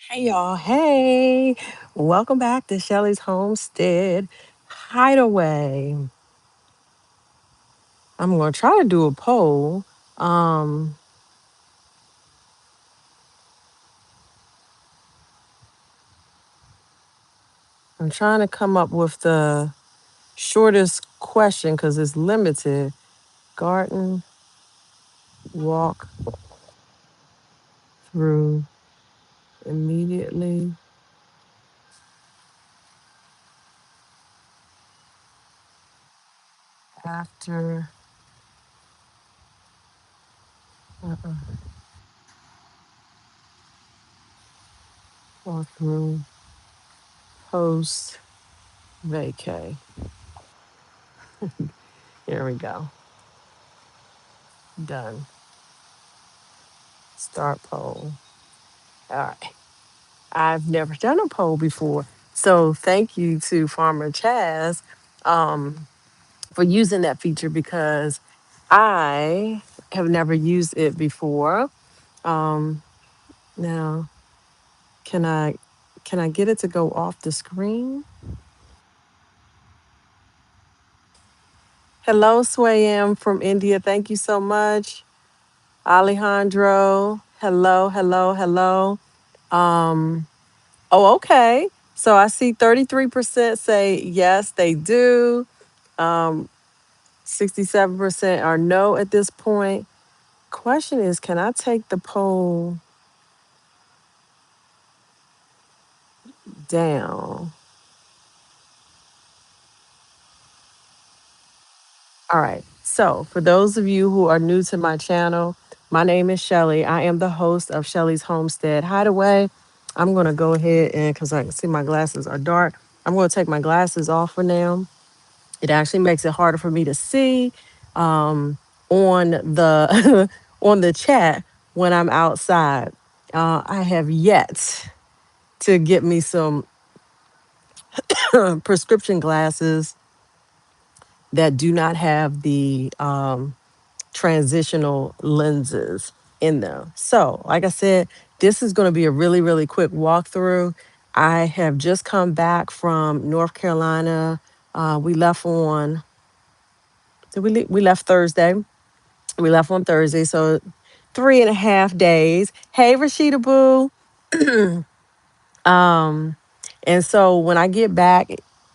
Hey y'all, hey. Welcome back to Shelly's Homestead Hideaway. I'm going to try to do a poll. Um, I'm trying to come up with the shortest question because it's limited. Garden walk through immediately after walk through post vacay. Here we go. Done. Start poll. All right. I've never done a poll before. So thank you to Farmer Chaz for using that feature because I have never used it before. Um, now, can I can I get it to go off the screen? Hello, Swayam from India. Thank you so much. Alejandro. Hello, hello, hello. Um, oh, okay. So I see 33% say yes, they do. Um, 67% are no at this point. Question is, can I take the poll down? All right. So, for those of you who are new to my channel, my name is Shelly. I am the host of Shelly's Homestead Hideaway. I'm going to go ahead and, because I can see my glasses are dark, I'm going to take my glasses off for now. It actually makes it harder for me to see on the on the chat when I'm outside. I have yet to get me some prescription glasses that do not have the transitional lenses in them. So, like I said, this is going to be a really, really quick walkthrough. I have just come back from North Carolina. We left on, we left Thursday. We left on Thursday, so 3.5 days. Hey, Rashida Boo. Um, and so when I get back,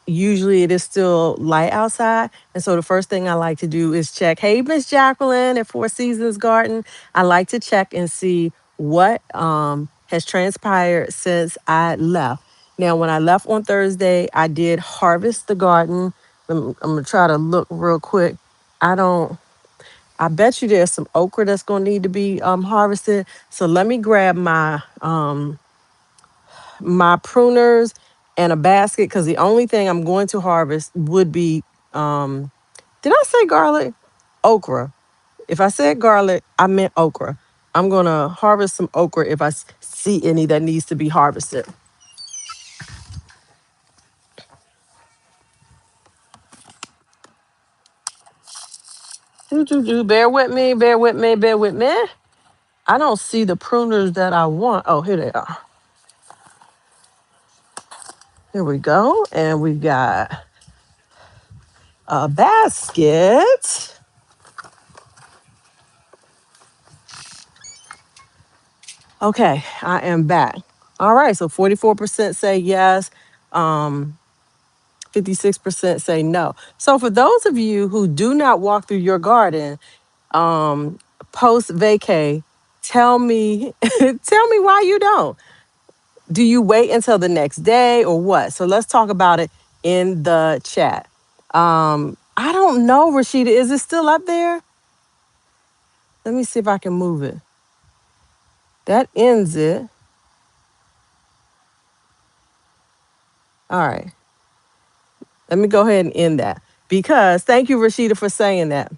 usually it is still light outside. And so the first thing I like to do is check. Hey, Miss Jacqueline at Four Seasons Garden. I like to check and see what has transpired since I left. Now, when I left on Thursday, I did harvest the garden. I'm gonna try to look real quick. I don't. I bet you there's some okra that's gonna need to be harvested. So let me grab my pruners and a basket because the only thing I'm going to harvest would be did I say garlic? Okra. If I said garlic, I meant okra. I'm gonna harvest some okra if I see any that needs to be harvested. Bear with me, bear with me, bear with me. I don't see the pruners that I want. Oh, here they are. Here we go. And we got a basket. Okay, I am back. All right, so 44% say yes, 56% say no. So for those of you who do not walk through your garden post vacay, tell me tell me why you don't. Do you wait until the next day or what? So let's talk about it in the chat. I don't know, Rashida. Is it still up there? Let me see if I can move it. That ends it. All right. Let me go ahead and end that because thank you, Rashida, for saying that.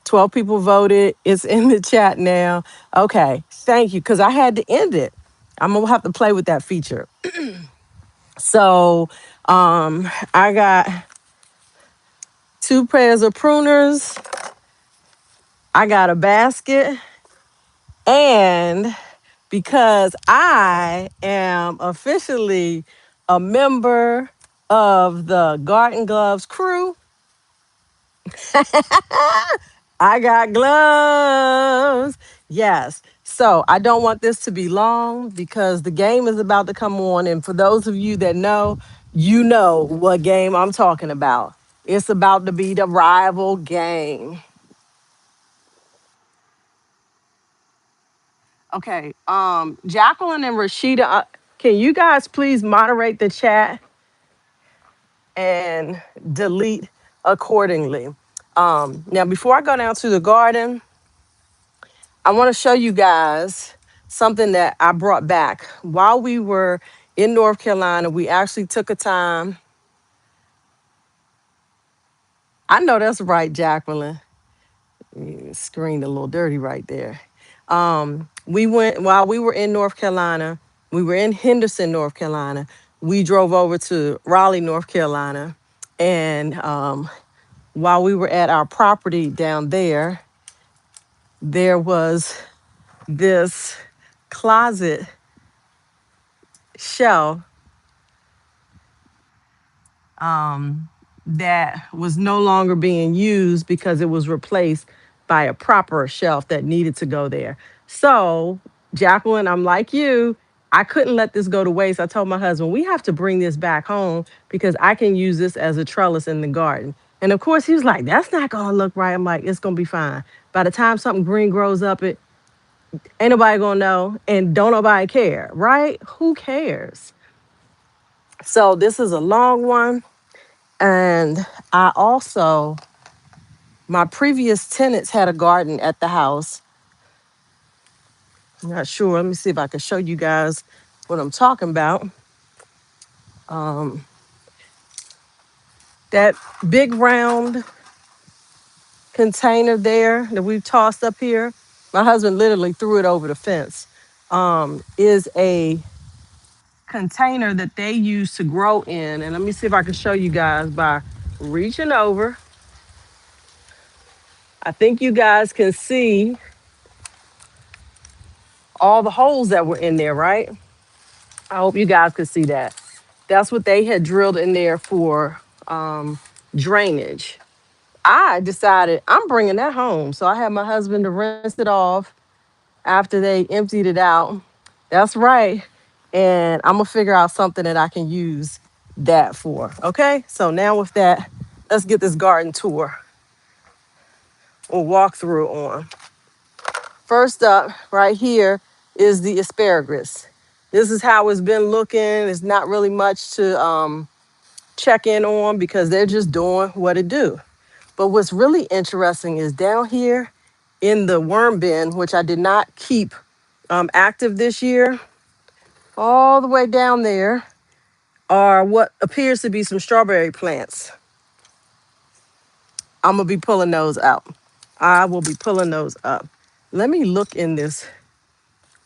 12 people voted. It's in the chat now. Okay, thank you, because I had to end it. I'm gonna have to play with that feature. So I got 2 pairs of pruners. I got a basket and because I am officially a member of the Garden Gloves crew. I got gloves. Yes. So I don't want this to be long because the game is about to come on. And for those of you that know, you know what game I'm talking about. It's about to be the rival game. Okay. Jacqueline and Rashida, can you guys please moderate the chat and delete accordingly? Now, before I go down to the garden, I want to show you guys something that I brought back. While we were in North Carolina, we actually took a time. I know that's right, Jacqueline. Screened a little dirty right there. We went while we were in North Carolina. We were in Henderson, North Carolina. We drove over to Raleigh, North Carolina, and while we were at our property down there, there was this closet shelf that was no longer being used because it was replaced by a proper shelf that needed to go there. So, Jacqueline, I'm like you. I couldn't let this go to waste. I told my husband, we have to bring this back home because I can use this as a trellis in the garden. And of course, he was like, that's not going to look right. I'm like, it's going to be fine. By the time something green grows up, it ain't nobody going to know and don't nobody care, right? Who cares? So, this is a long one. And I also, my previous tenants had a garden at the house. I'm not sure. Let me see if I can show you guys what I'm talking about. Um, that big round container there that we tossed up here, my husband literally threw it over the fence, is a container that they use to grow in. And let me see if I can show you guys by reaching over. I think you guys can see all the holes that were in there, right? I hope you guys could see that. That's what they had drilled in there for drainage. I decided I'm bringing that home. So I had my husband to rinse it off after they emptied it out. That's right. And I'm going to figure out something that I can use that for. Okay. So now with that, let's get this garden tour or walkthrough on. First up, right here is the asparagus. This is how it's been looking. It's not really much to check in on because they're just doing what it do. But what's really interesting is down here in the worm bin, which I did not keep active this year, all the way down there are what appears to be some strawberry plants. I'm gonna be pulling those out. I will be pulling those up. Let me look in this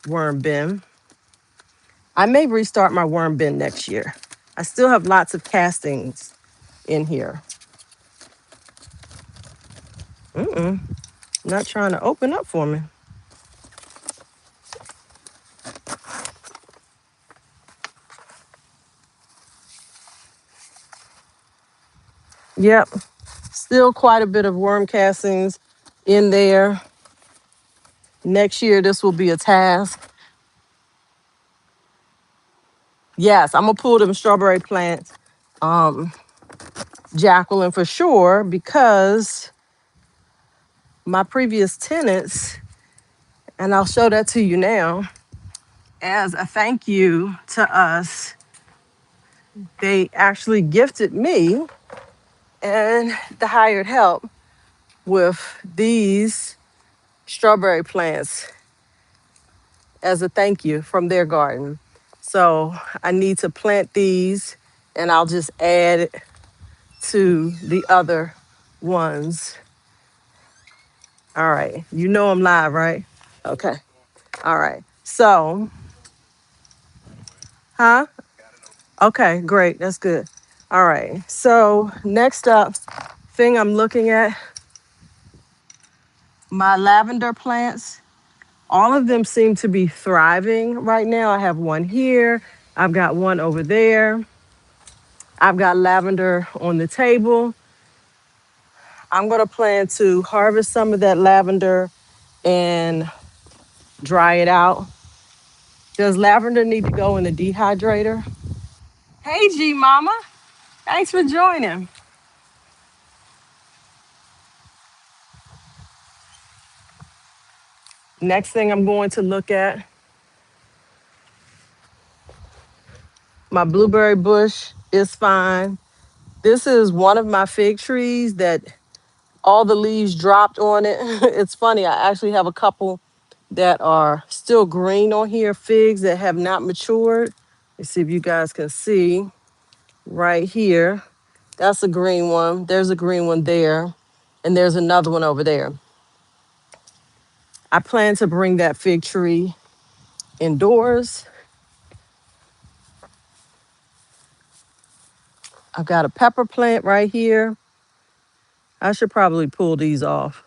worm bin. I may restart my worm bin next year. I still have lots of castings in here. Not trying to open up for me. Yep, still quite a bit of worm castings in there. Next year, this will be a task. Yes, I'm gonna pull them strawberry plants, Jacqueline, for sure, because my previous tenants, and I'll show that to you now, as a thank you to us, they actually gifted me and the hired help with these strawberry plants as a thank you from their garden. So I need to plant these and I'll just add it to the other ones. All right. You know I'm live, right? Okay. All right. So, huh? Okay, great. That's good. All right. So, next up, thing I'm looking at, my lavender plants All of them seem to be thriving right now. I have one here. I've got one over there. I've got lavender on the table. I'm going to plan to harvest some of that lavender and dry it out. Does lavender need to go in the dehydrator? Hey, G Mama. Thanks for joining. Next thing I'm going to look at, my blueberry bush is fine. This is one of my fig trees that all the leaves dropped on it. It's funny, I actually have a couple that are still green on here, figs that have not matured. Let's see if you guys can see right here. That's a green one. There's a green one there. And there's another one over there. I plan to bring that fig tree indoors. I've got a pepper plant right here. I should probably pull these off.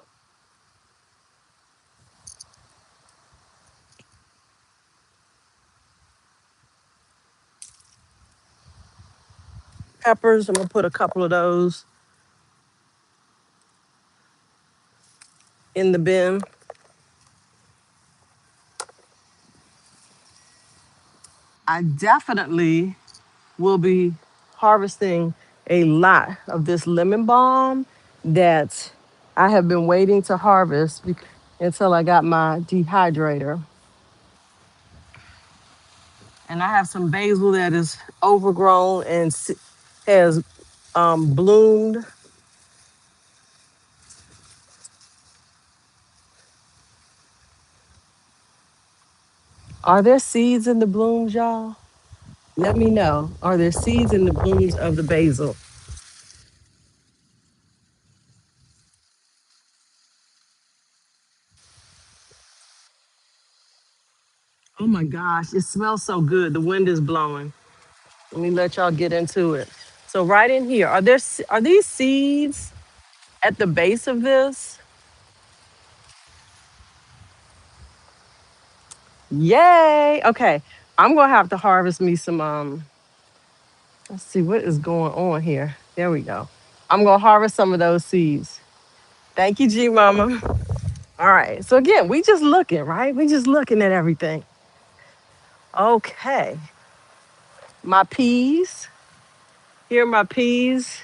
Peppers, I'm gonna put a couple of those in the bin. I definitely will be harvesting a lot of this lemon balm that I have been waiting to harvest until I got my dehydrator. And I have some basil that is overgrown and has bloomed. Are there seeds in the blooms, y'all? Let me know. Are there seeds in the blooms of the basil? Oh my gosh, it smells so good. The wind is blowing. Let me let y'all get into it. So right in here, are these seeds at the base of this? Yay! Okay, I'm gonna have to harvest me some. Let's see what is going on here. There we go. I'm gonna harvest some of those seeds. Thank you, G Mama. All right. So again, we just looking, right? We just looking at everything. Okay. My peas. Here are my peas.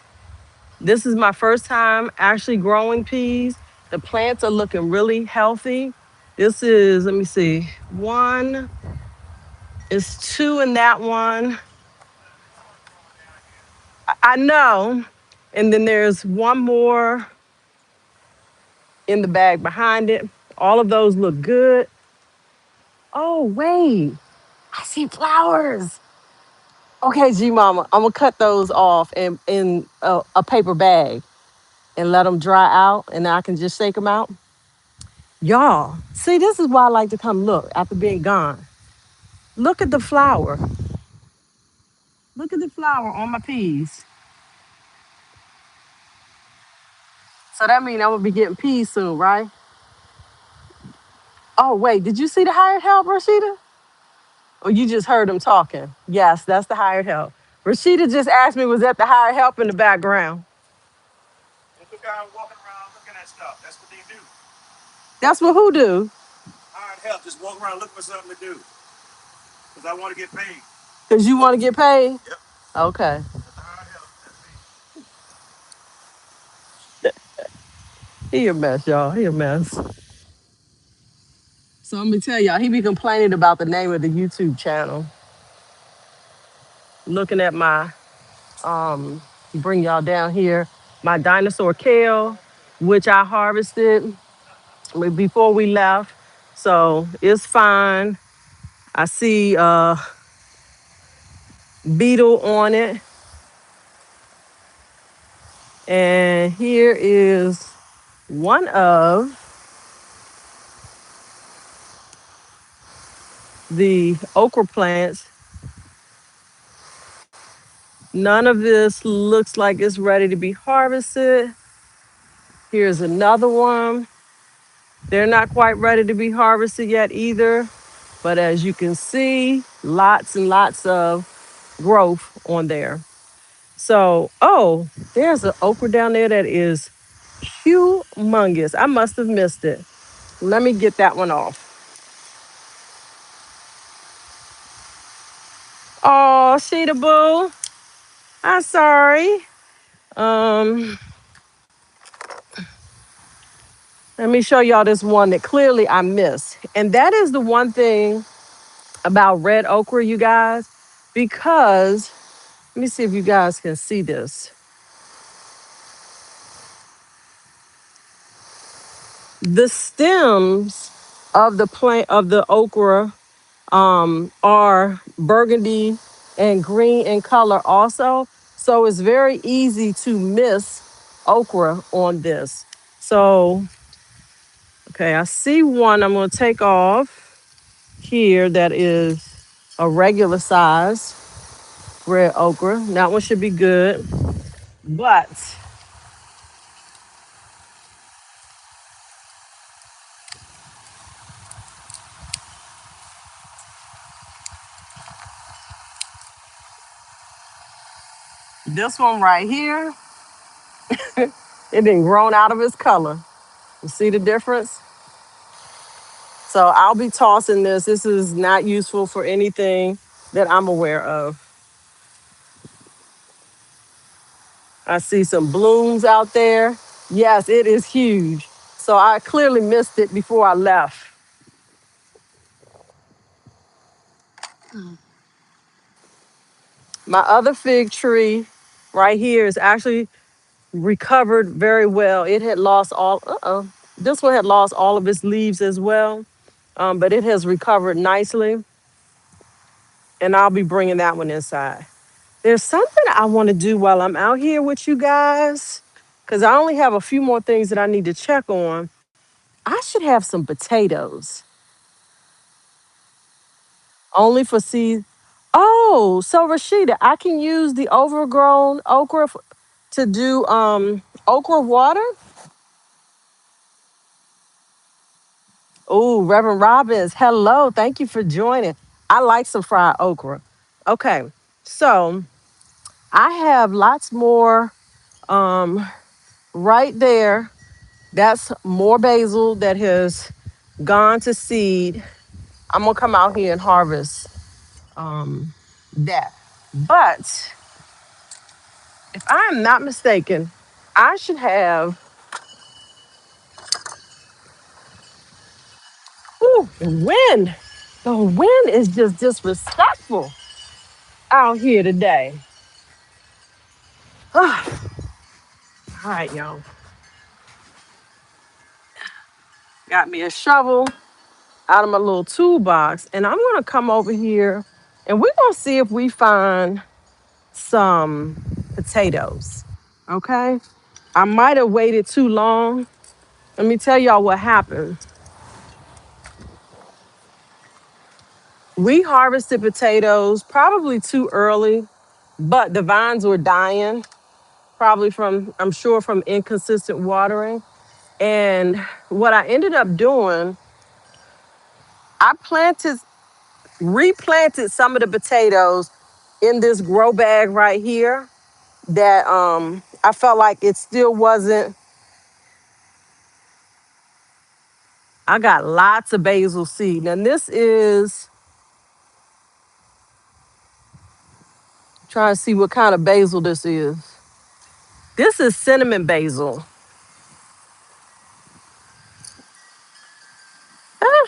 This is my first time actually growing peas. The plants are looking really healthy. This is, let me see, one, it's two in that one. I know. And then there's one more in the bag behind it. All of those look good. Oh, wait, I see flowers. Okay, G Mama, I'm gonna cut those off in a paper bag and let them dry out, and I can just shake them out. Y'all, see, this is why I like to come look after being gone. Look at the flower. Look at the flower on my peas. So that means I'm gonna be getting peas soon, right? Oh, wait, did you see the hired help, Rashida? Or you just heard them talking? Yes, that's the hired help. Rashida just asked me, was that the hired help in the background? It's the guy walking around looking at stuff. That's what they do. That's what who do? Hired help. Just walk around looking for something to do. Because I want to get paid. Because you want to get paid? Yep. Okay. That's the hired help. That's He a mess, y'all. He a mess. So let me tell y'all, he be complaining about the name of the YouTube channel. Looking at my, bring y'all down here, my dinosaur kale, which I harvested before we left. So it's fine. I see a beetle on it. And here is one of the okra plants. None of this looks like it's ready to be harvested. Here's another one. They're not quite ready to be harvested yet either. But as you can see, lots and lots of growth on there. So, oh, there's an okra down there that is humongous. I must have missed it. Let me get that one off. Oh, Sheeta Boo, I'm sorry. Um, Let me show y'all this one that clearly I missed. And that is the one thing about red okra, you guys, because let me see if you guys can see this. The stems of the plant of the okra are burgundy and green in color also. So it's very easy to miss okra on this. So, okay, I see one I'm gonna take off here that is a regular size red okra. That one should be good. But this one right here, it been grown out of its color. You see the difference? So I'll be tossing this. This is not useful for anything that I'm aware of. I see some blooms out there. Yes, it is huge. So I clearly missed it before I left. My other fig tree right here is actually recovered very well. It had lost this one had lost all of its leaves as well, but it has recovered nicely, and I'll be bringing that one inside. There's something I want to do while I'm out here with you guys, because I only have a few more things that I need to check on. I should have some potatoes, only for seed. Oh, so Rashida, I can use the overgrown okra to do okra water. Oh, Reverend Robbins, hello. Thank you for joining. I like some fried okra. Okay, so I have lots more right there. That's more basil that has gone to seed. I'm gonna come out here and harvest that. But if I'm not mistaken, I should have. Ooh, the wind. The wind is just disrespectful out here today. All right, y'all. Got me a shovel out of my little toolbox, and I'm gonna come over here and we're gonna see if we find some potatoes. Okay. I might have waited too long. Let me tell y'all what happened. We harvested potatoes probably too early, but the vines were dying, probably from, I'm sure, from inconsistent watering. And what I ended up doing, I replanted some of the potatoes in this grow bag right here that I felt like it still wasn't. I got lots of basil seed. And this is, trying to see what kind of basil this is. This is cinnamon basil. Ah,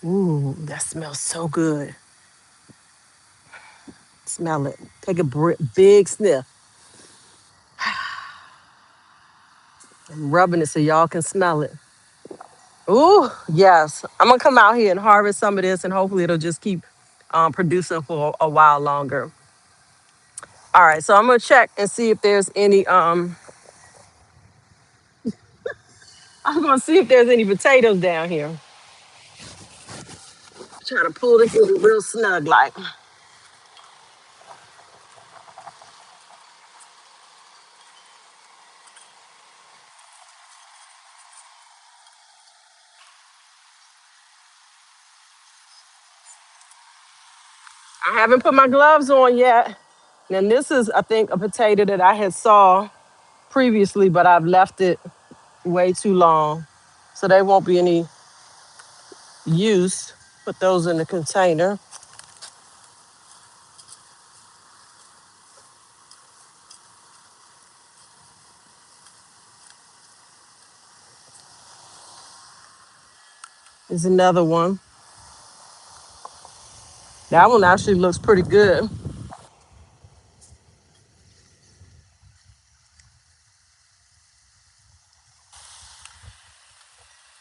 ooh, that smells so good. Smell it. Take a big sniff. I'm rubbing it so y'all can smell it. Ooh, yes. I'm gonna come out here and harvest some of this, and hopefully it'll just keep producing for a while longer. All right, so I'm gonna check and see if there's any. I'm gonna see if there's any potatoes down here. Trying to pull this in real snug, like. I haven't put my gloves on yet. And this is, I think, a potato that I had saw previously, but I've left it way too long. So they won't be any use. Put those in the container. There's another one. That one actually looks pretty good.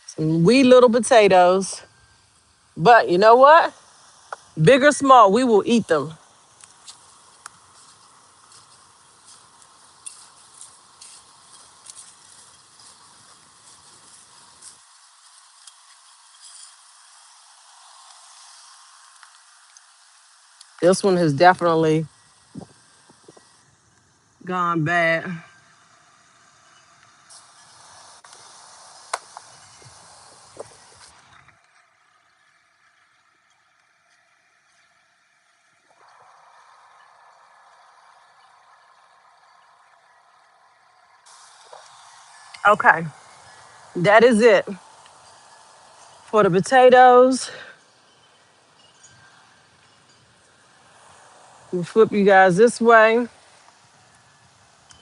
Some wee little potatoes. But you know what? Big or small, we will eat them. This one has definitely gone bad. Okay, that is it for the potatoes. We'll flip you guys this way.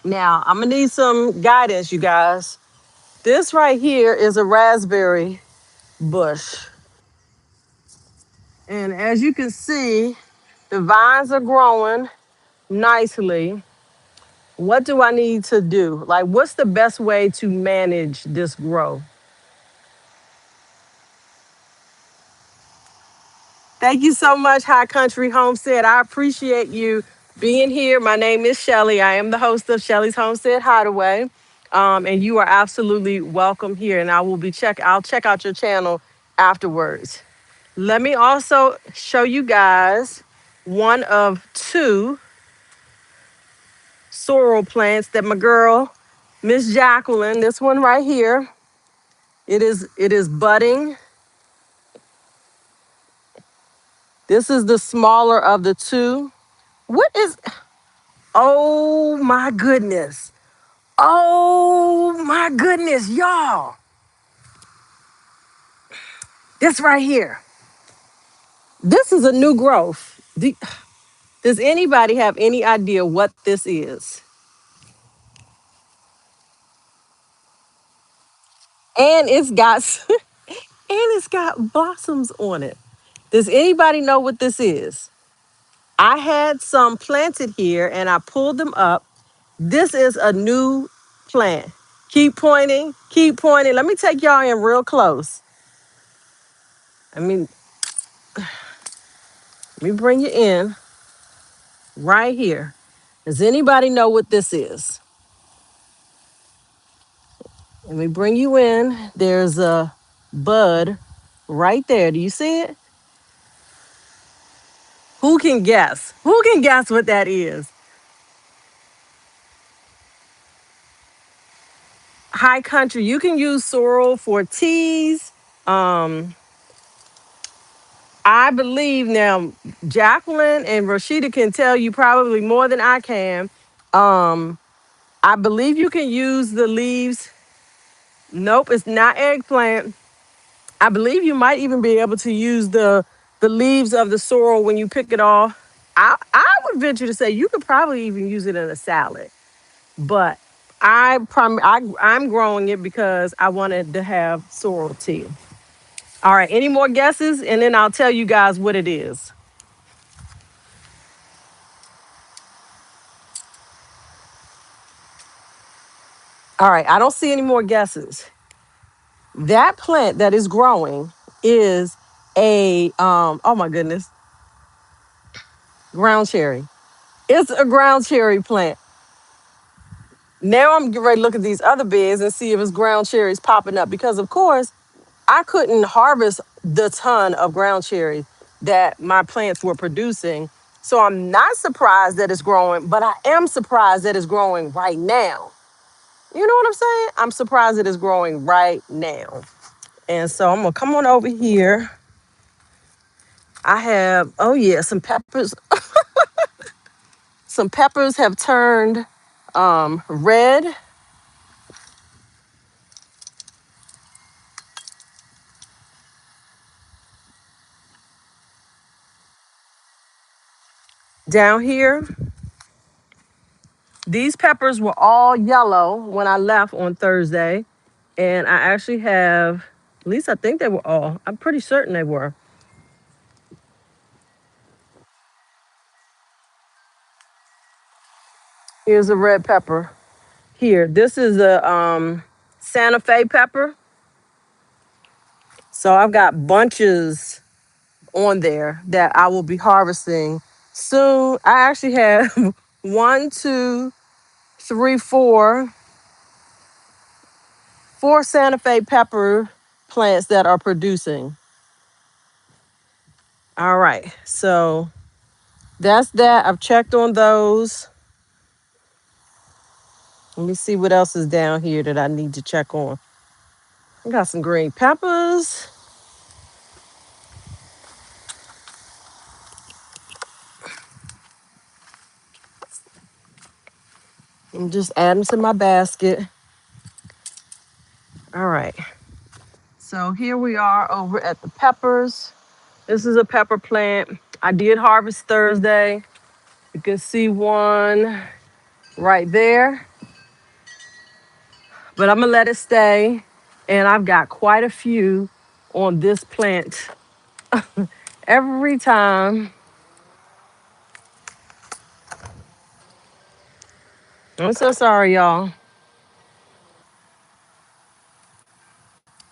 Now, I'm gonna need some guidance, you guys. This right here is a raspberry bush. And as you can see, the vines are growing nicely. What do I need to do? Like, what's the best way to manage this growth? Thank you so much, High Country Homestead. I appreciate you being here. My name is Shelly. I am the host of Shelly's Homestead Hideaway. And you are absolutely welcome here. And I'll check out your channel afterwards. Let me also show you guys one of two sorrel plants that my girl, Miss Jacqueline, this one right here, it is budding. This is the smaller of the two. What is, oh my goodness. Oh my goodness, y'all. This right here. This is a new growth. Does anybody have any idea what this is? And it's got and it's got blossoms on it. Does anybody know what this is? I had some planted here and I pulled them up. This is a new plant. Keep pointing, keep pointing. Let me take y'all in real close. I mean, let me bring you in right here. Does anybody know what this is? Let me bring you in. There's a bud right there. Do you see it? Who can guess? Who can guess what that is? High Country, you can use sorrel for teas. Um, I believe now Jacqueline and Rashida can tell you probably more than I can. Um, I believe you can use the leaves. Nope, it's not eggplant. I believe you might even be able to use the leaves of the sorrel when you pick it off. I would venture to say you could probably even use it in a salad. But I'm growing it because I wanted to have sorrel tea. All right, any more guesses? And then I'll tell you guys what it is. All right, I don't see any more guesses. That plant that is growing is oh my goodness, ground cherry. It's a ground cherry plant. Now I'm getting ready to look at these other beds and see if it's ground cherries popping up because of course I couldn't harvest the ton of ground cherries that my plants were producing. So I'm not surprised that it's growing, but I am surprised that it's growing right now. You know what I'm saying? I'm surprised that it's growing right now. And so I'm gonna come on over here I have, oh yeah, some peppers. Some peppers have turned red down here. These peppers were all yellow when I left on Thursday. And I actually have, at least I think they were all, I'm pretty certain they were. Here's a red pepper. Here, this is a Santa Fe pepper. So I've got bunches on there that I will be harvesting soon. I actually have one, two, three, four Santa Fe pepper plants that are producing. All right, so that's that. I've checked on those. Let me see what else is down here that I need to check on. I got some green peppers. I'm just adding to my basket. All right. So here we are over at the peppers. This is a pepper plant. I did harvest Thursday. You can see one right there, but I'm gonna let it stay. And I've got quite a few on this plant. Every time. I'm so sorry, y'all. I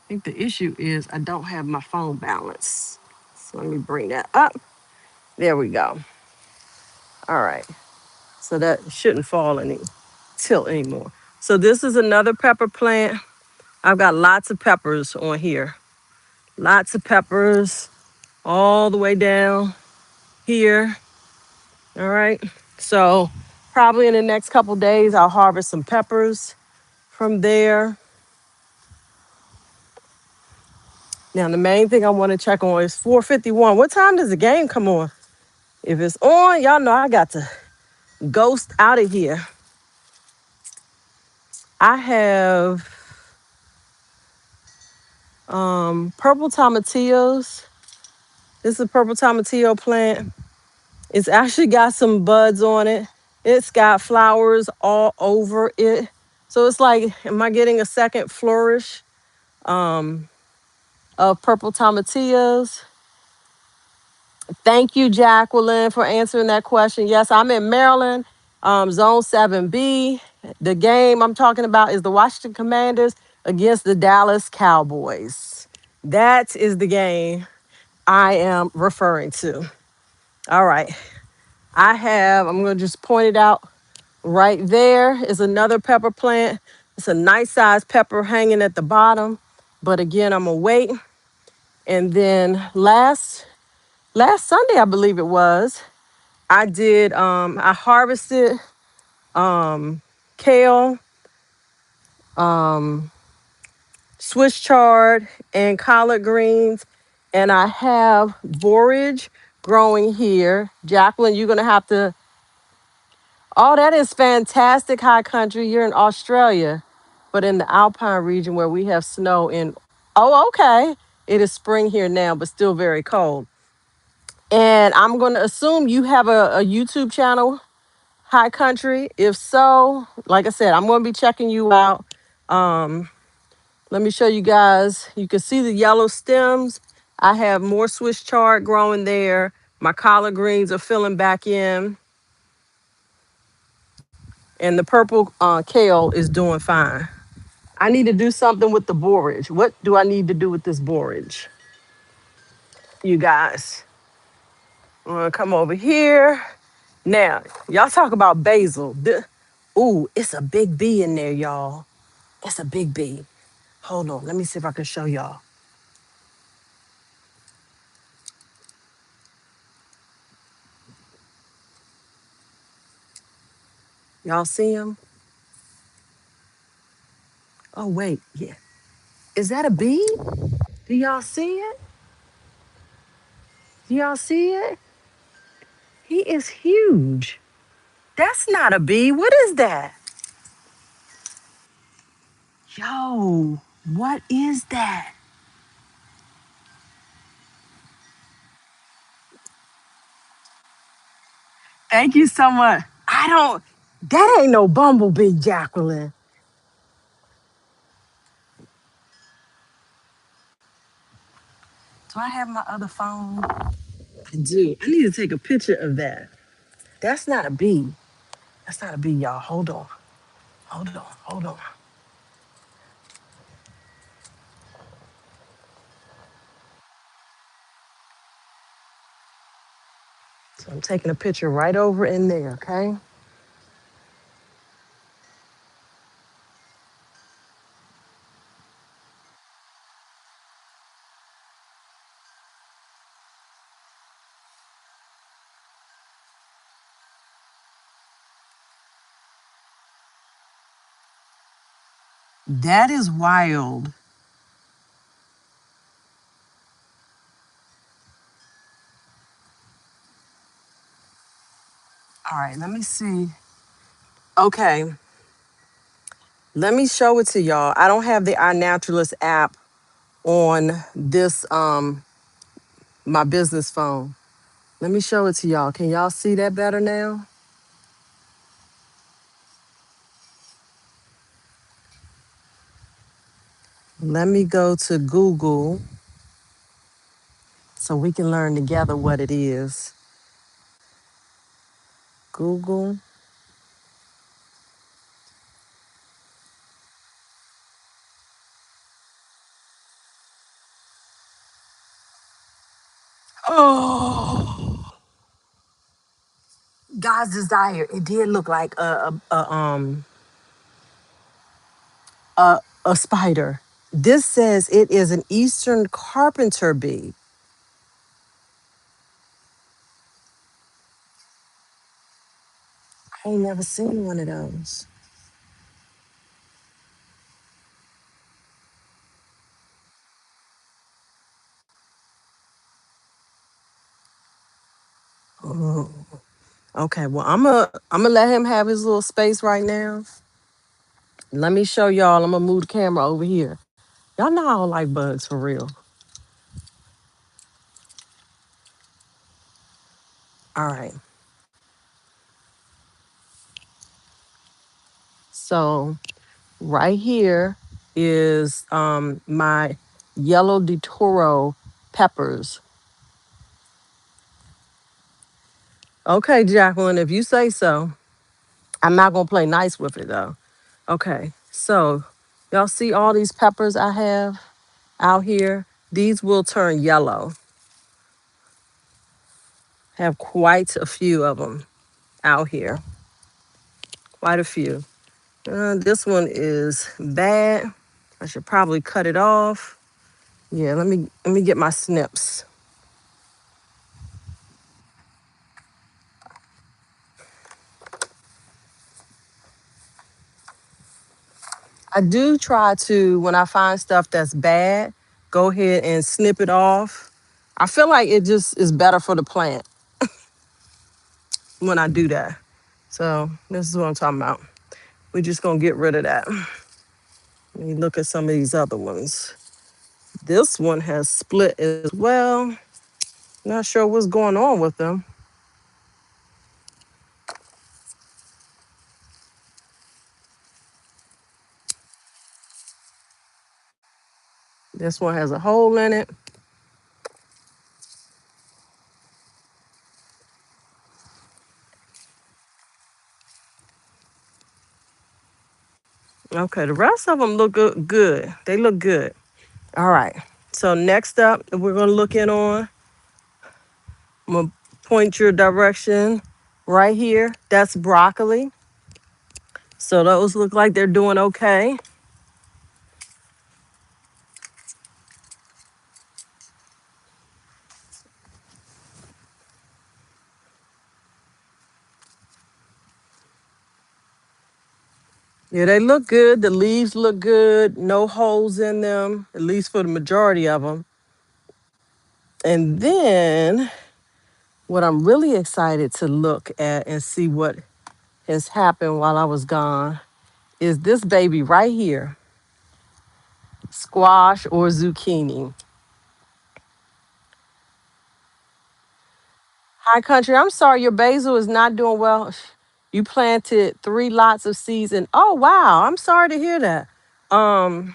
think the issue is I don't have my phone balance. So let me bring that up. There we go. All right. So that shouldn't fall any tilt anymore. So this is another pepper plant. I've got lots of peppers on here. Lots of peppers all the way down here. All right. So probably in the next couple days, I'll harvest some peppers from there. Now, the main thing I want to check on is 4:51. What time does the game come on? If it's on, y'all know I got to ghost out of here. I have purple tomatillos. This is a purple tomatillo plant. It's actually got some buds on it. It's got flowers all over it. So it's like, am I getting a second flourish of purple tomatillos? Thank you, Jacqueline, for answering that question. Yes, I'm in Maryland, Zone 7B. The game I'm talking about is the Washington Commanders against the Dallas Cowboys. That is the game I am referring to. All right. I'm going to just point it out right there is another pepper plant. It's a nice sized pepper hanging at the bottom. But again, I'm going to wait. And then last Sunday, I believe it was, I harvested kale, Swiss chard, and collard greens. And I have borage growing here. Jacqueline, you're going to have to, oh, that is fantastic, high country. You're in Australia, but in the Alpine region where we have snow in, oh, okay. It is spring here now, but still very cold. And I'm going to assume you have a YouTube channel, High Country. If so, like I said, I'm going to be checking you out. Let me show you guys. You can see the yellow stems. I have more Swiss chard growing there. My collard greens are filling back in. And the purple kale is doing fine. I need to do something with the borage. What do I need to do with this borage? You guys, I'm going to come over here. Now, y'all talk about basil. Ooh, it's a big bee in there, y'all. It's a big bee. Hold on. Let me see if I can show y'all. Y'all see him? Oh, wait. Yeah. Is that a bee? Do y'all see it? Y'all see it? He is huge. That's not a bee. What is that? Yo, what is that? Thank you so much. I don't, that ain't no bumblebee, Jacqueline. Do I have my other phone? I do. I need to take a picture of that. That's not a bee. That's not a bee, y'all. Hold on. Hold on. Hold on. So I'm taking a picture right over in there, okay? That is wild. All right, let me see. Okay, let me show it to y'all. I don't have the iNaturalist app on this my business phone. Let me show it to y'all. Can y'all see that better now? Let me go to Google so we can learn together what it is. Google. Oh, God's desire. It did look like a spider. This says it is an eastern carpenter bee. I ain't never seen one of those. Oh, okay, well I'm gonna let him have his little space right now. Let me show y'all. I'm gonna move the camera over here. Y'all know I don't like bugs for real. All right. So right here is my yellow de Toro peppers. Okay, Jacqueline, if you say so. I'm not gonna play nice with it though. Okay, so y'all see all these peppers I have out here? These will turn yellow. Have quite a few of them out here. Quite a few. This one is bad. I should probably cut it off. Yeah, let me get my snips. I do try to, when I find stuff that's bad, go ahead and snip it off. I feel like it just is better for the plant when I do that. So this is what I'm talking about. We're just gonna get rid of that. Let me look at some of these other ones. This one has split as well. Not sure what's going on with them. This one has a hole in it. Okay, the rest of them look good. They look good. All right. So next up, we're gonna look in on. I'm gonna point your direction right here. That's broccoli. So those look like they're doing okay. Yeah, they look good. The leaves look good. No holes in them, at least for the majority of them. And then what I'm really excited to look at and see what has happened while I was gone is this baby right here, squash or zucchini. Hi, country. I'm sorry, your basil is not doing well. You planted 3 lots of seeds, and oh wow, I'm sorry to hear that. Um,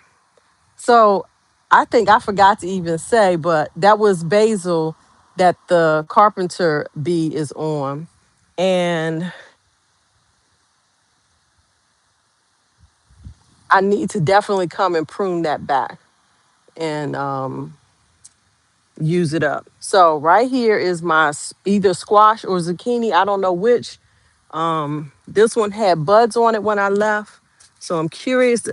so I think I forgot to even say, but that was basil that the carpenter bee is on, and I need to definitely come and prune that back and use it up. So right here is my either squash or zucchini. I don't know which. This one had buds on it when I left. So I'm curious.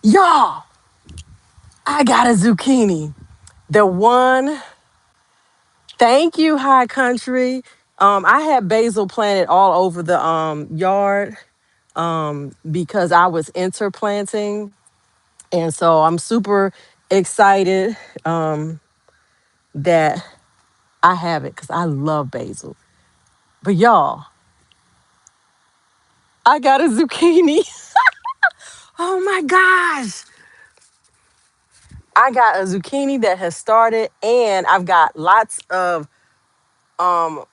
Y'all, I got a zucchini. The one, thank you, High Country. I had basil planted all over the yard because I was interplanting. And so I'm super excited that I have it because I love basil. But y'all, I got a zucchini. Oh my gosh. I got a zucchini that has started, and I've got lots of um,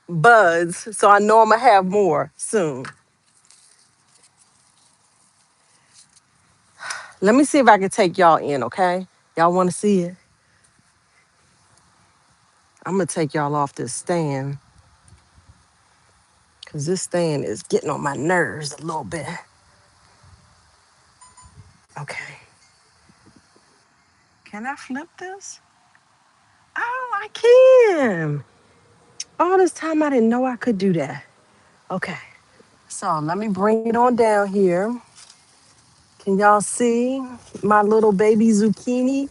buds. So I know I'm going to have more soon. Let me see if I can take y'all in, okay? Y'all want to see it? I'm going to take y'all off this stand because this stand is getting on my nerves a little bit. Okay. Can I flip this? Oh, I can. All this time I didn't know I could do that. Okay. So let me bring it on down here. Can y'all see my little baby zucchini?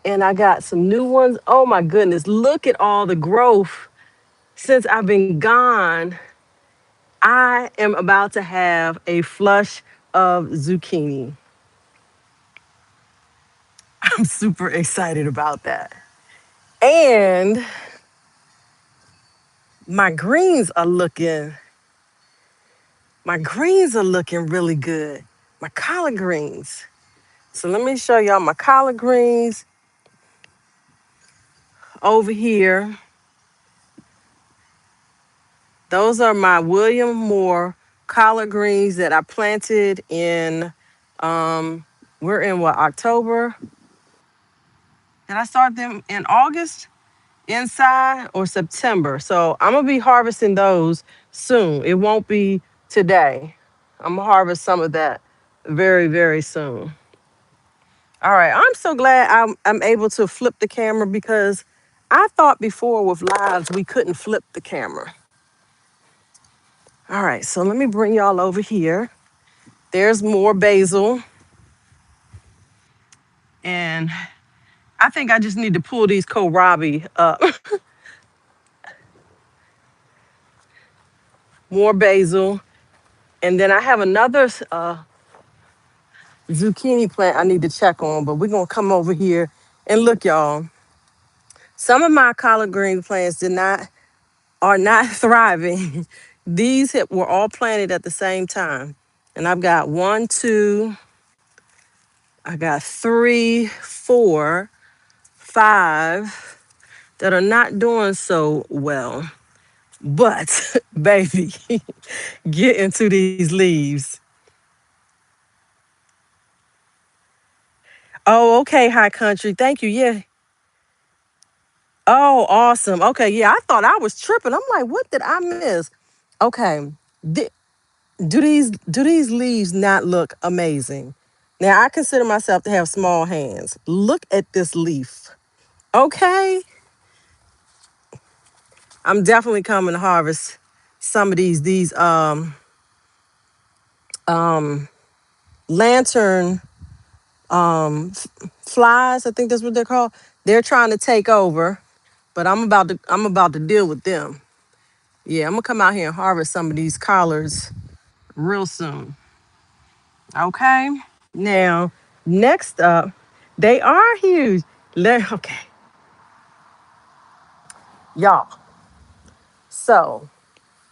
And I got some new ones. Oh my goodness, look at all the growth since I've been gone. I am about to have a flush of zucchini. I'm super excited about that. And my greens are looking, my greens are looking really good. My collard greens. So let me show y'all my collard greens over here. Those are my William Moore collard greens that I planted in, we're in what, October? Did I start them in August inside or September? So I'm gonna be harvesting those soon. It won't be today. I'm gonna harvest some of that very, very soon. All right, I'm so glad I'm able to flip the camera because I thought before with lives we couldn't flip the camera. All right, so let me bring y'all over here. There's more basil. And I think I just need to pull these kohlrabi up. More basil. And then I have another zucchini plant I need to check on, but we're going to come over here and look, y'all. Some of my collard green plants are not thriving. These were all planted at the same time. And I've got one, two, I got three, four, five that are not doing so well. But, baby, get into these leaves. Oh, okay, High Country. Thank you. Yeah. Oh, awesome. Okay, yeah. I thought I was tripping. I'm like, what did I miss? Okay. Th- do these leaves not look amazing? Now I consider myself to have small hands. Look at this leaf. Okay. I'm definitely coming to harvest some of these lantern flies, I think that's what they're called. They're trying to take over, but I'm about to deal with them. Yeah, I'm gonna come out here and harvest some of these collards real soon. Okay. Now, next up, They are huge. Okay, y'all. So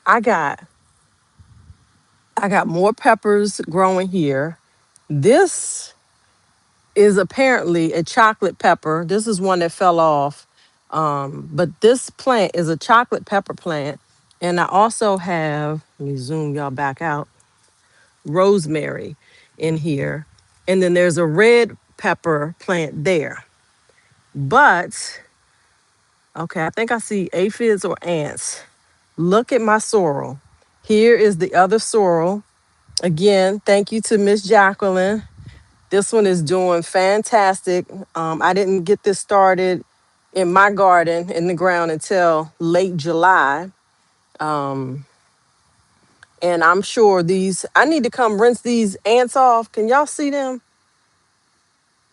I got I got more peppers growing here. This is apparently a chocolate pepper. This is one that fell off. But this plant is a chocolate pepper plant. And I also have, let me zoom y'all back out, rosemary in here. And then there's a red pepper plant there. But, okay, I think I see aphids or ants. Look at my sorrel. Here is the other sorrel. Again, thank you to Miss Jacqueline. This one is doing fantastic. I didn't get this started in my garden in the ground until late July. Um, and I'm sure I need to come rinse these ants off. Can y'all see them?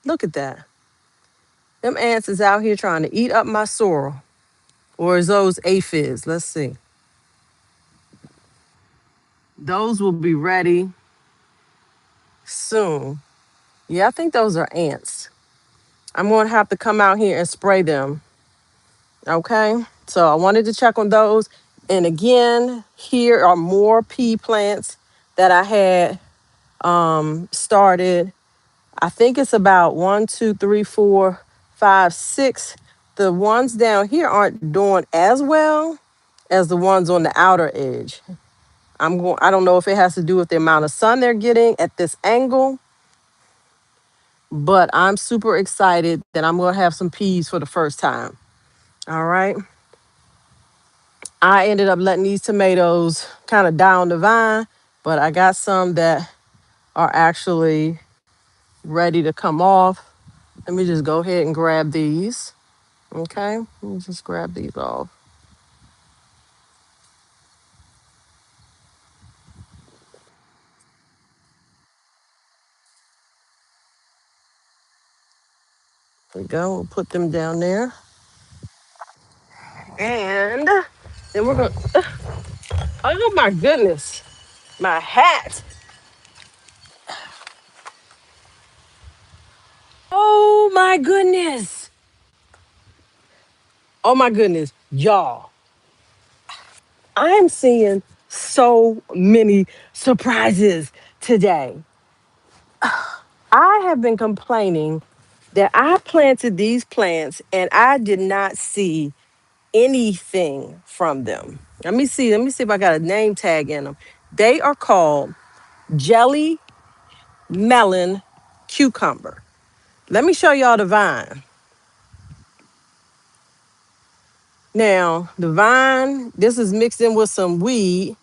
Look at that. Them ants is out here trying to eat up my sorrel. Or is those aphids? Let's see. Those will be ready soon. Yeah, I think those are ants. I'm going to have to come out here and spray them. Okay, so I wanted to check on those. And again, here are more pea plants that I had started. I think it's about 1, 2, 3, 4, 5, 6. The ones down here aren't doing as well as the ones on the outer edge. I don't know if it has to do with the amount of sun they're getting at this angle, but I'm super excited that I'm gonna have some peas for the first time. All right. I ended up letting these tomatoes kind of die on the vine, but I got some that are actually ready to come off. Let me just go ahead and grab these. Okay, let me just grab these off. There we go. We'll put them down there. And then we're going to, oh my goodness, my hat. Oh my goodness. Oh my goodness, y'all. I'm seeing so many surprises today. I have been complaining that I planted these plants and I did not see anything from them. Let me see if I got a name tag in them. They are called jelly melon cucumber. Let me show y'all the vine. Now, the vine, this is mixed in with some weed,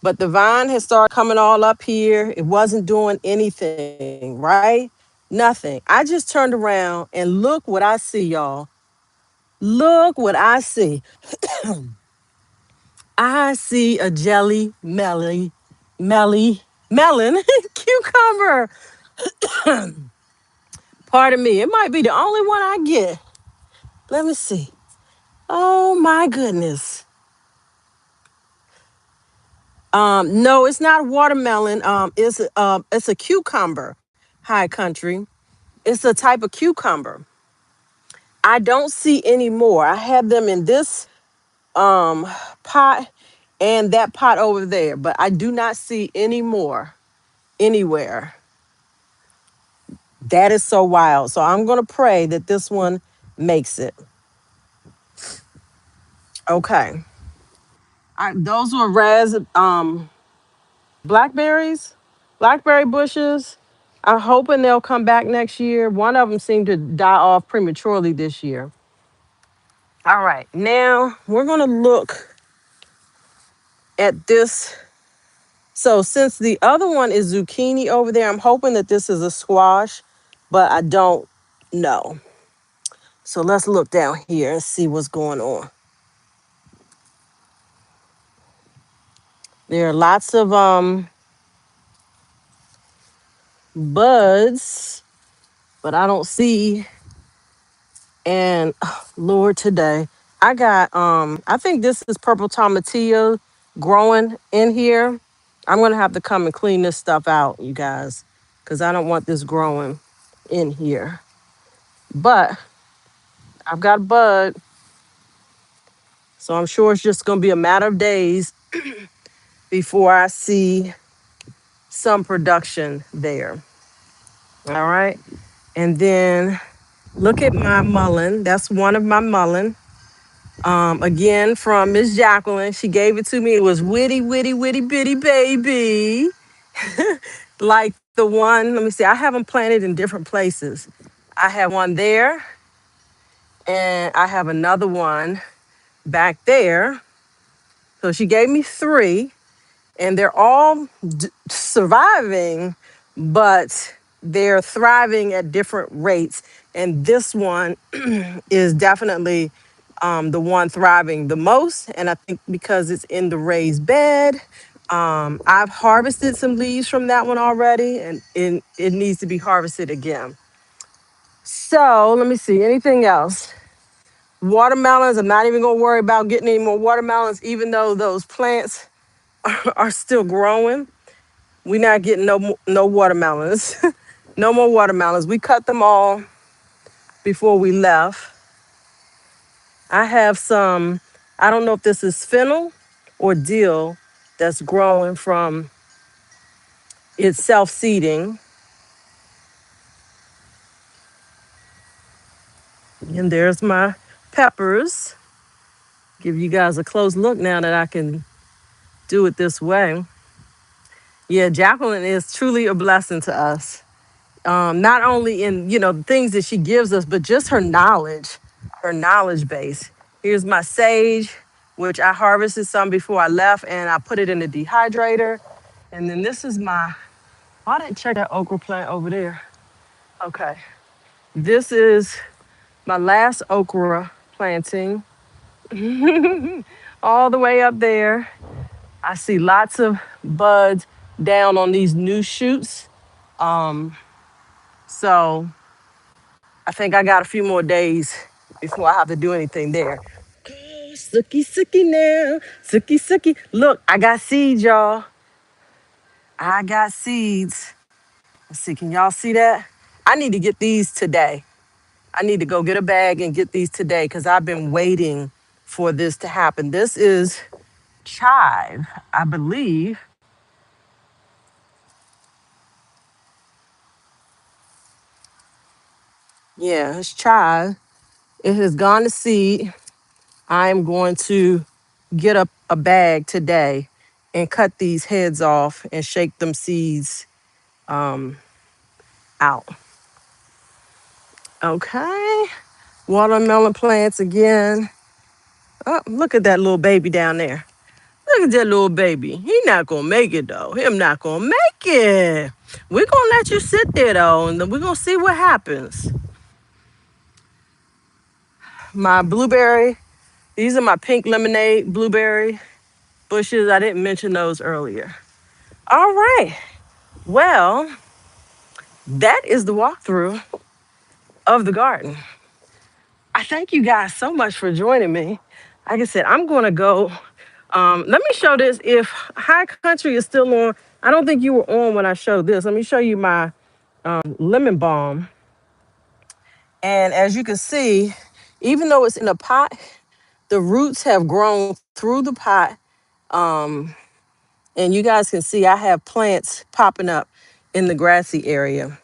but the vine has started coming all up here. It wasn't doing anything, right? Nothing. I just turned around and look what I see, y'all. Look what I see. I see a jelly melon cucumber. Pardon me. It might be the only one I get. Let me see. Oh my goodness. No, it's not watermelon. It's a cucumber. High country. It's a type of cucumber. I don't see any more. I have them in this pot and that pot over there, but I do not see any more anywhere. That is so wild. So I'm going to pray that this one makes it. Okay. Those were blackberries, blackberry bushes. I'm hoping they'll come back next year. One of them seemed to die off prematurely this year. All right. Now we're going to look at this. So since the other one is zucchini over there, I'm hoping that this is a squash, but I don't know. So let's look down here and see what's going on. There are lots of buds, but I don't see. And Lord, today I got I think this is purple tomatillo growing in here. I'm gonna have to come and clean this stuff out, you guys, because I don't want this growing in here. But I've got a bud, so I'm sure it's just gonna be a matter of days before I see some production there. All right. And then look at my mullein. That's one of my mullein. Again, from Miss Jacqueline. She gave it to me. It was witty, witty, witty, bitty baby. Like the one, let me see, I have them planted in different places. I have one there, and I have another one back there. So she gave me three, and they're all surviving, but they're thriving at different rates. And this one is definitely the one thriving the most. And I think because it's in the raised bed, I've harvested some leaves from that one already, and it needs to be harvested again. So let me see, anything else? Watermelons, I'm not even gonna worry about getting any more watermelons, even though those plants are still growing. We're not getting no watermelons. No more watermelons. We cut them all before we left. I have some, I don't know if this is fennel or dill that's growing from its self-seeding. And there's my peppers. Give you guys a close look now that I can do it this way. Yeah, Jacqueline is truly a blessing to us. Not only in the things that she gives us, but just her knowledge base. Here's my sage, which I harvested some before I left, and I put it in the dehydrator. And then this is my. I didn't check that okra plant over there. Okay, this is my last okra planting, all the way up there. I see lots of buds down on these new shoots. Um, so I think I got a few more days before I have to do anything there. Oh, sookie, sookie now. Sookie, sookie. Look, I got seeds, y'all. I got seeds. Let's see, can y'all see that? I need to get these today. I need to go get a bag and get these today because I've been waiting for this to happen. This is chive, I believe. Yeah, it's chive. It has gone to seed. I'm going to get a bag today and cut these heads off and shake them seeds out. Okay. Watermelon plants again. Oh, look at that little baby down there. Look at that little baby. He not gonna make it though. Him not gonna make it. We're gonna let you sit there though, and then we're gonna see what happens. My blueberry, these are my pink lemonade blueberry bushes. I didn't mention those earlier. All right. Well, that is the walkthrough of the garden. I thank you guys so much for joining me. Like I said, I'm gonna go. Let me show this. If High Country is still on, I don't think you were on when I showed this. Let me show you my lemon balm. And as you can see, even though it's in a pot, the roots have grown through the pot. Um, and you guys can see I have plants popping up in the grassy area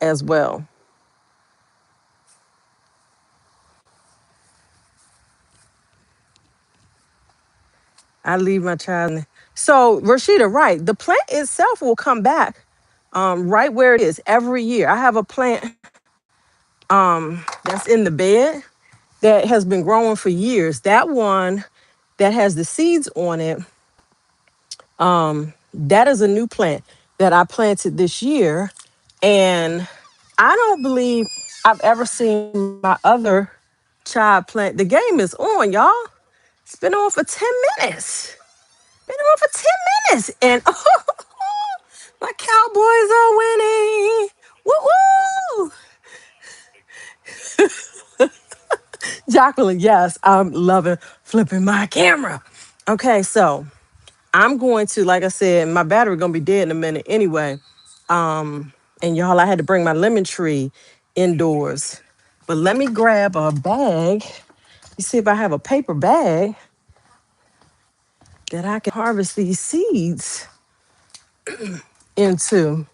as well. I leave my child. So Rashida, right? The plant itself will come back right where it is every year. I have a plant that's in the bed that has been growing for years. That one that has the seeds on it, that is a new plant that I planted this year. And I don't believe I've ever seen my other child plant. The game is on, y'all. It's been on for 10 minutes. Been on for 10 minutes. And my Cowboys are winning. Woo woo! Jacqueline, yes, I'm loving flipping my camera. Okay, so I'm going to, like I said, my battery gonna be dead in a minute anyway. And y'all, I had to bring my lemon tree indoors. But let me grab a bag. You see if I have a paper bag that I can harvest these seeds into.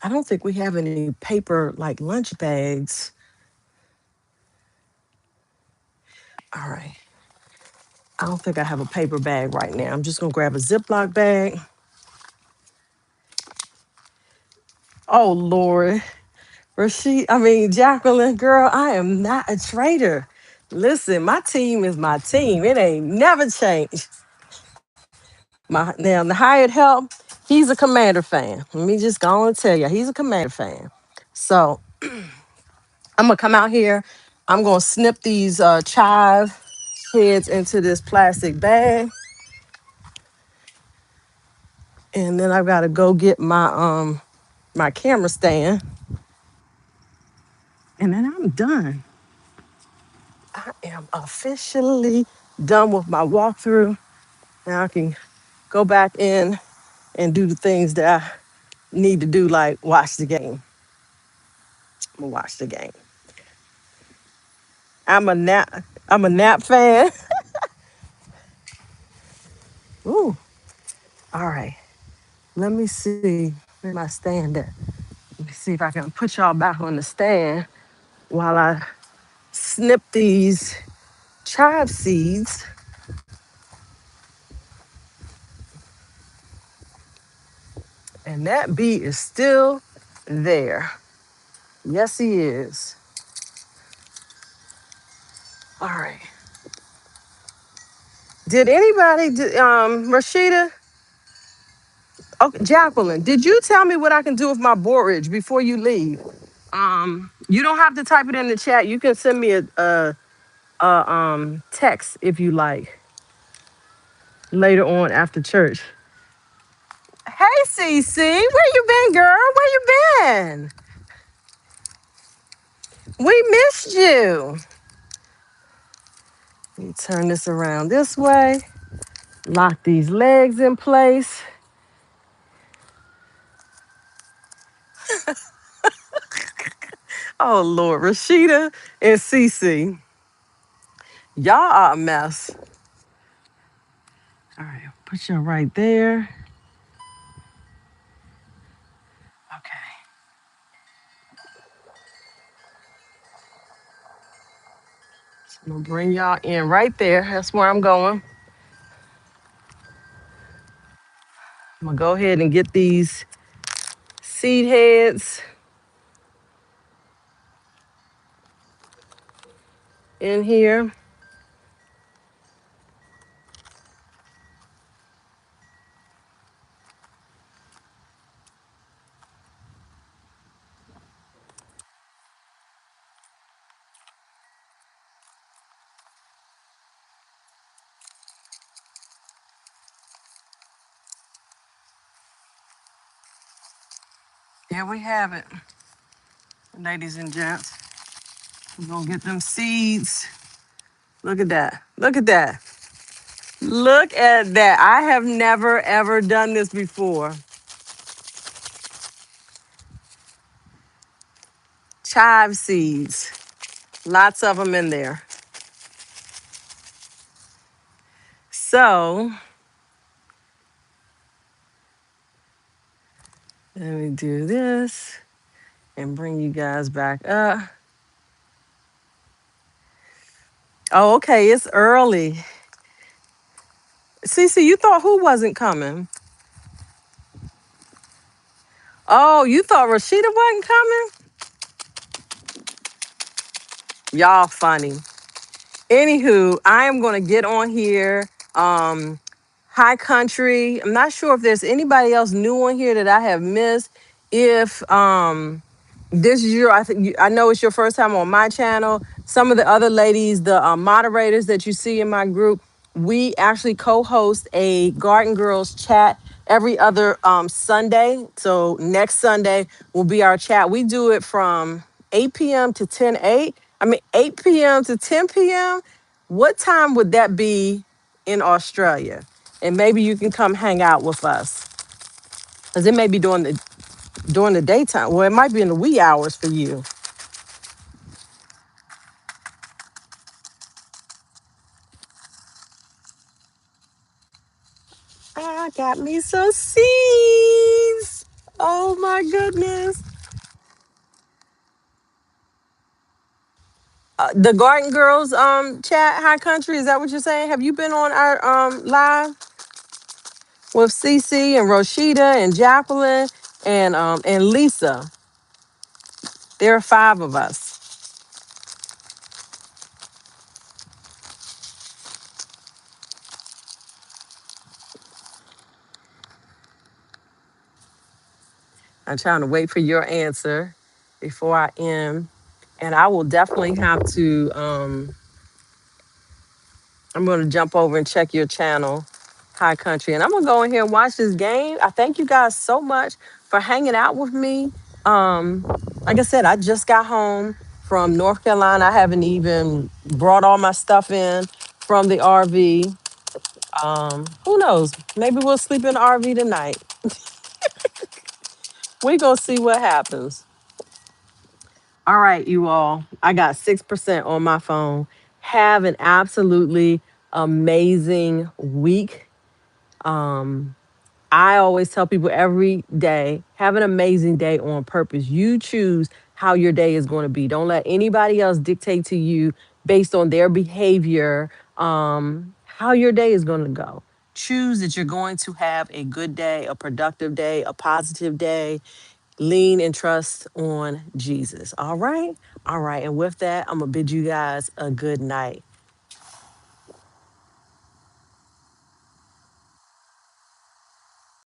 I don't think we have any paper like lunch bags. All right. I don't think I have a paper bag right now. I'm just gonna grab a Ziploc bag. Oh Lord. Jacqueline, girl, I am not a traitor. Listen, my team is my team. It ain't never changed. Now the hired help, he's a Commander fan. Let me just go and tell you, he's a Commander fan. So I'm gonna come out here. I'm gonna snip these chive heads into this plastic bag, and then I've got to go get my camera stand, and then I'm done. I am officially done with my walkthrough. Now I can go back in and do the things that I need to do, like watch the game. I'm gonna watch the game. I'm a nap fan. Ooh, all right. Let me see where my stand at. Let me see if I can put y'all back on the stand while I snip these chive seeds. And that bee is still there. Yes, he is. All right. Did anybody, Rashida, okay, Jacqueline, did you tell me what I can do with my borage before you leave? You don't have to type it in the chat. You can send me a text if you like later on after church. Hey, Cece, where you been, girl? Where you been? We missed you. Let me turn this around this way. Lock these legs in place. Oh, Lord, Rashida and Cece, y'all are a mess. All right, put you right there. Okay. So I'm gonna bring y'all in right there. That's where I'm going. I'm gonna go ahead and get these seed heads in here. There we have it, ladies and gents. We're gonna get them seeds. Look at that. Look at that. Look at that. I have never ever done this before. Chive seeds. Lots of them in there. So let me do this and bring you guys back up. Oh, okay, it's early. Cece, you thought who wasn't coming? Oh, you thought Rashida wasn't coming? Y'all funny. Anywho, I am gonna get on here. High Country. I'm not sure if there's anybody else new on here that I have missed. If this is your, I know it's your first time on my channel. Some of the other ladies, the moderators that you see in my group, we actually co-host a Garden Girls chat every other Sunday. So next Sunday will be our chat. We do it from 8 p.m. to 8 p.m. to 10 p.m. What time would that be in Australia? And maybe you can come hang out with us. Because it may be during during the daytime. Well, it might be in the wee hours for you. I got me some seeds. Oh my goodness. The Garden Girls chat high country, is that what you're saying? Have you been on our live with Cece and Roshita and Jacqueline and Lisa? There are five of us. I'm trying to wait for your answer before I end. And I will definitely have to I'm gonna jump over and check your channel, High Country. And I'm gonna go in here and watch this game. I thank you guys so much for hanging out with me. Um, like I said, I just got home from North Carolina. I haven't even brought all my stuff in from the RV. Who knows? Maybe we'll sleep in the RV tonight. We gonna see what happens. All right, you all. I got 6% on my phone. Have an absolutely amazing week. Um, I always tell people every day, have an amazing day on purpose. You choose how your day is going to be. Don't let anybody else dictate to you based on their behavior how your day is going to go. Choose that you're going to have a good day, a productive day, a positive day. Lean and trust on Jesus. All right. All right. And with that, I'm going to bid you guys a good night.